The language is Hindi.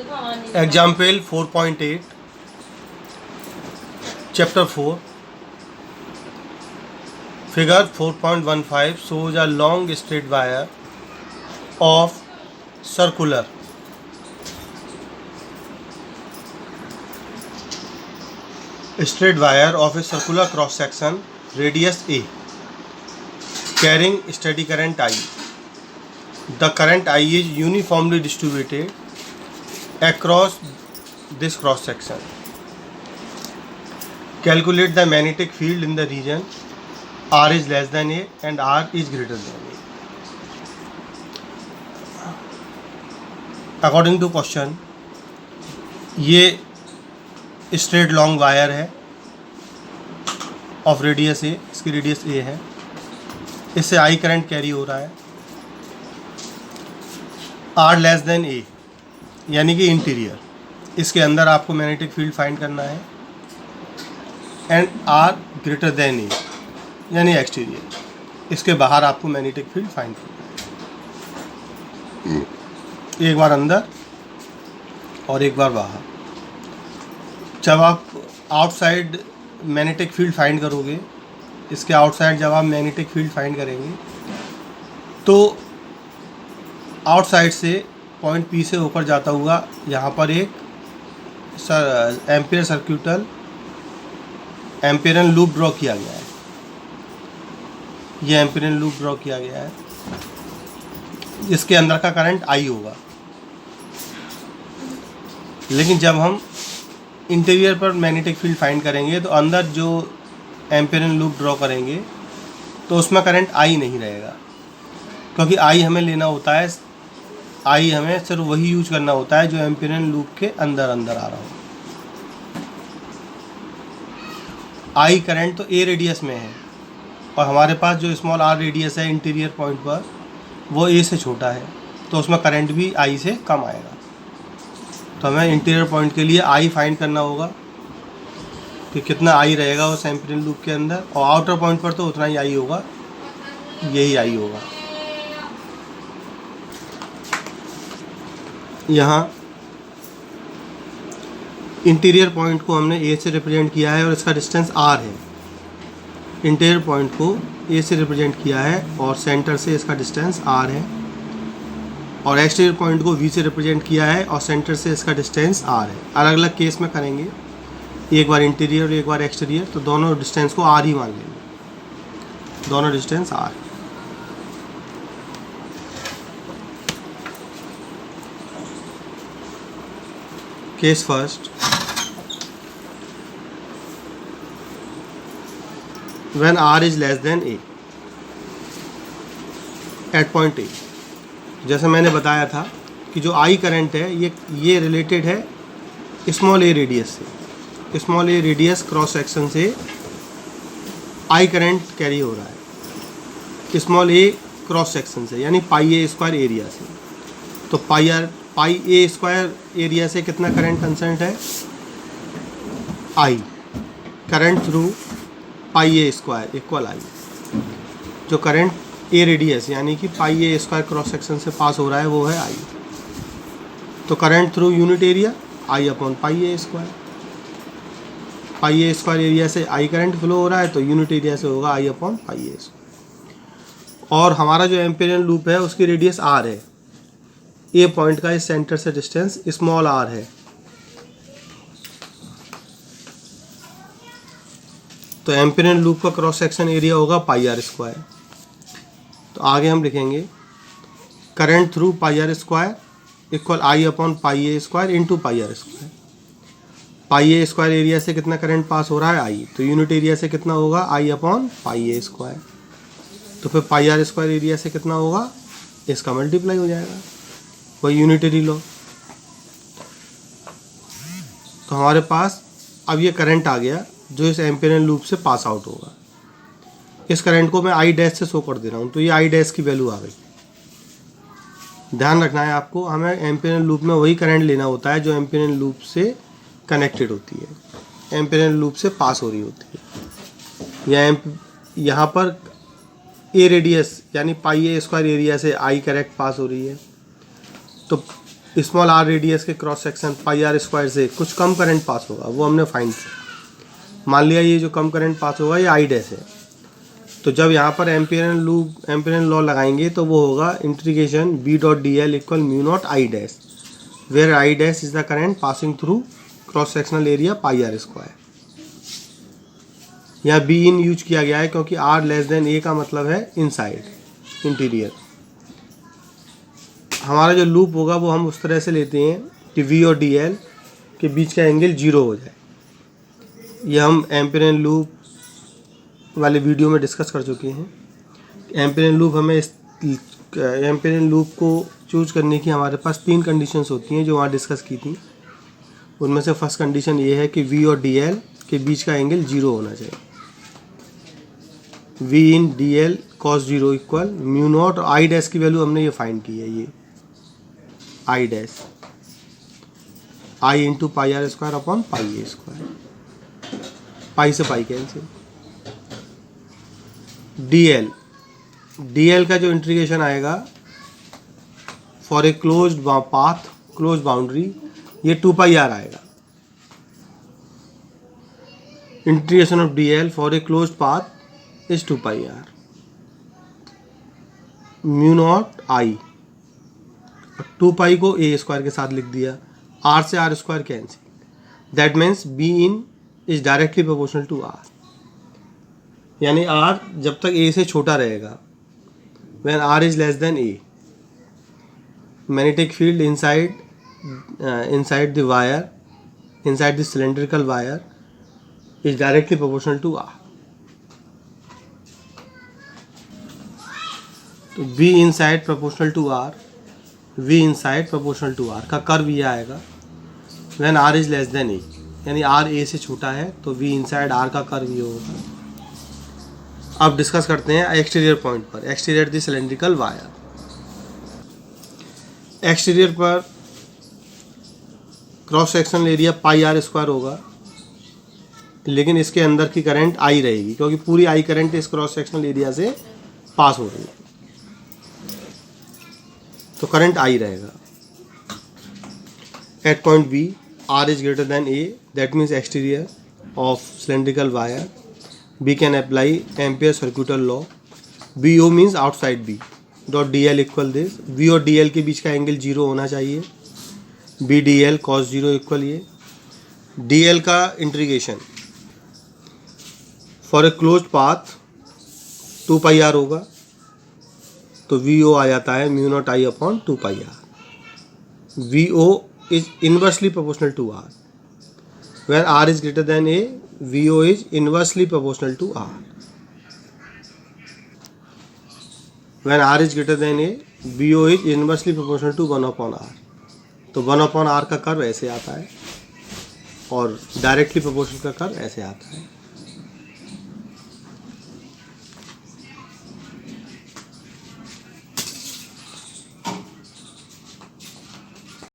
Example 4.8, Chapter 4, Figure 4.15 shows a long straight wire of circular cross section radius A carrying steady current I. The current I is uniformly distributed across this cross section. Calculate the magnetic field in the region R is less than A and R is greater than A. According to question, ये स्ट्रेट लॉन्ग वायर है ऑफ रेडियस ए, इसकी रेडियस ए है, इससे आई करंट कैरी हो रहा है, आर लेस देन ए यानी कि इंटीरियर, इसके अंदर आपको मैग्नेटिक फील्ड फाइंड करना है, and are greater than a यानी एक्सटीरियर, इसके बाहर आपको मैग्नेटिक फील्ड फाइंड करना है, एक बार अंदर और एक बार बाहर। जब आप आउटसाइड मैग्नेटिक फील्ड फाइंड करोगे, इसके आउटसाइड जब आप मैग्नेटिक फील्ड फाइंड करेंगे तो आउटसाइड से पॉइंट पी से होकर जाता हुआ यहाँ पर एक एम्पियरन लूप ड्रॉ किया गया है। ये एम्पियरन लूप ड्रॉ किया गया है, इसके अंदर का करंट आई होगा, लेकिन जब हम इंटीरियर पर मैग्नेटिक फील्ड फाइंड करेंगे तो अंदर जो एम्पियरन लूप ड्रॉ करेंगे तो उसमें करंट आई नहीं रहेगा, क्योंकि आई हमें लेना होता है, आई हमें सिर्फ वही यूज करना होता है जो एम्पियरन लूप के अंदर अंदर आ रहा हो। आई करंट तो ए रेडियस में है और हमारे पास जो स्मॉल आर रेडियस है इंटीरियर पॉइंट पर वो ए से छोटा है, तो उसमें करंट भी आई से कम आएगा। तो हमें इंटीरियर पॉइंट के लिए आई फाइंड करना होगा कि कितना आई रहेगा उस एम्पियरन लूप के अंदर, और आउटर पॉइंट पर तो उतना ही आई होगा, यही आई होगा। यहाँ इंटीरियर पॉइंट को हमने ए से रिप्रेजेंट किया है और इसका डिस्टेंस आर है। इंटीरियर पॉइंट को ए से रिप्रेजेंट किया है और सेंटर से इसका डिस्टेंस आर है, और एक्सटीरियर पॉइंट को वी से रिप्रेजेंट किया है और सेंटर से इसका डिस्टेंस आर है। अलग अलग केस में करेंगे, एक बार इंटीरियर और एक बार एक्सटीरियर, तो दोनों डिस्टेंस को आर ही मान लेंगे, दोनों distance R. Case first, when R is less than A at point A. जैसे मैंने बताया था कि जो आई करंट है ये रिलेटेड है स्मॉल ए रेडियस से, स्मॉल ए रेडियस क्रॉस सेक्शन से आई करंट कैरी हो रहा है स्मॉल ए क्रॉस सेक्शन से, यानी पाई ए स्क्वायर एरिया से। तो पाई ए स्क्वायर एरिया से कितना करंट कंसर्न है, I current through pi A square equal I. जो करंट ए रेडियस यानी कि पाई ए स्क्वायर क्रॉस सेक्शन से पास हो रहा है वो है आई। तो current through unit area I upon pi A square, pi A square area से आई करंट फ्लो हो रहा है तो यूनिट एरिया से होगा आई अपॉन पाई ए स्क्वायर। और हमारा जो एम्पियरन लूप है उसकी रेडियस आर है, ए पॉइंट का इस सेंटर से डिस्टेंस स्मॉल आर है, तो एम्पियरन लूप का क्रॉस सेक्शन एरिया होगा पाई आर स्क्वायर। तो आगे हम लिखेंगे current through pi R square equal I upon pi A square into pi R square. Pi A square area से कितना करंट पास हो रहा है आई, तो यूनिट एरिया से कितना होगा आई अपॉन पाई ए स्क्वायर। तो फिर पाई आर स्क्वायर एरिया से कितना होगा, इसका मल्टीप्लाई हो जाएगा, वही यूनिटरी लॉ। तो हमारे पास अब ये करंट आ गया जो इस एम्पियरन लूप से पास आउट होगा। इस करंट को मैं आई डैश से शो कर दे रहा हूँ, तो ये आई डैश की वैल्यू आ गई। ध्यान रखना है आपको, हमें एम्पियरन लूप में वही करंट लेना होता है जो एम्पियरन लूप से कनेक्टेड होती है, एम्पियरन लूप से पास हो रही होती है। यहाँ पर ए रेडियस यानी पाई ए स्क्वायर एरिया से आई करेक्ट पास हो रही है, तो स्मॉल आर रेडियस के cross section pi R square से कुछ कम करंट पास होगा, वो हमने फाइंड किया। मान लिया ये जो कम करंट पास होगा ये आई डैश है, तो जब यहाँ पर एम्पियरियन लॉ लगाएंगे तो वो होगा integration B dot D L equal mu naught I dash, where I dash is the current passing through cross sectional area pi R square. यहाँ बी इन यूज किया गया है क्योंकि आर लेस देन ए का मतलब है इनसाइड, इंटीरियर। हमारा जो लूप होगा वो हम उस तरह से लेते हैं कि वी और डी एल के बीच का एंगल 0 हो जाए। ये हम एम्पियरियन लूप वाले वीडियो में डिस्कस कर चुके हैं। एम्पियरियन लूप को चूज करने की हमारे पास 3 कंडीशंस होती हैं जो वहाँ डिस्कस की थी। उनमें से फर्स्ट कंडीशन ये है कि वी और डी एल के बीच का एंगल 0 होना चाहिए। V in D L cos 0 equal mu naught, और आई डैश की वैल्यू हमने ये फाइंड की है, ये I dash I into pi R square upon pi A square, pi से पाई कैंसिल। डी एल का जो इंटीग्रेशन आएगा for a closed path, close boundary, ये 2 पाई आर आएगा। Integration of D L for a closed path is 2 pi R, mu naught I, 2 pi को ए स्क्वायर के साथ लिख दिया, आर से R square cancel. That means B in is directly proportional to R, यानी आर जब तक ए से छोटा रहेगा, when R is less than a, magnetic field inside the wire, inside the cylindrical wire is directly proportional to R. तो B inside proportional to R, V inside proportional to R का कर्व ये आएगा when R is less than a, यानी आर ए से छोटा है तो वी इनसाइड आर का कर्व ये होगा। अब डिस्कस करते हैं एक्सटीरियर पॉइंट पर, exterior the cylindrical wire. Exterior पर cross sectional area pi R square होगा, लेकिन इसके अंदर की करंट आई रहेगी क्योंकि पूरी आई करंट इस क्रॉस सेक्शनल एरिया से पास हो रही है, तो करंट आई रहेगा। At point B R is greater than A, that means exterior of cylindrical wire, we can apply Ampere circuital law। BO means outside B dot DL equal this, V और DL के बीच का एंगल 0 होना चाहिए, BDL cos 0 इक्वल ये। DL का integration for a closed path 2 pi R होगा, तो VO आ जाता है mu naught I upon 2 pi R. VO is inversely proportional to R, where R is greater than A, VO is inversely proportional to R। When R is greater than A, VO is inversely proportional to 1 upon R। तो 1 upon R का कर्व ऐसे आता है और डायरेक्टली प्रोपोर्शनल का कर्व ऐसे आता है।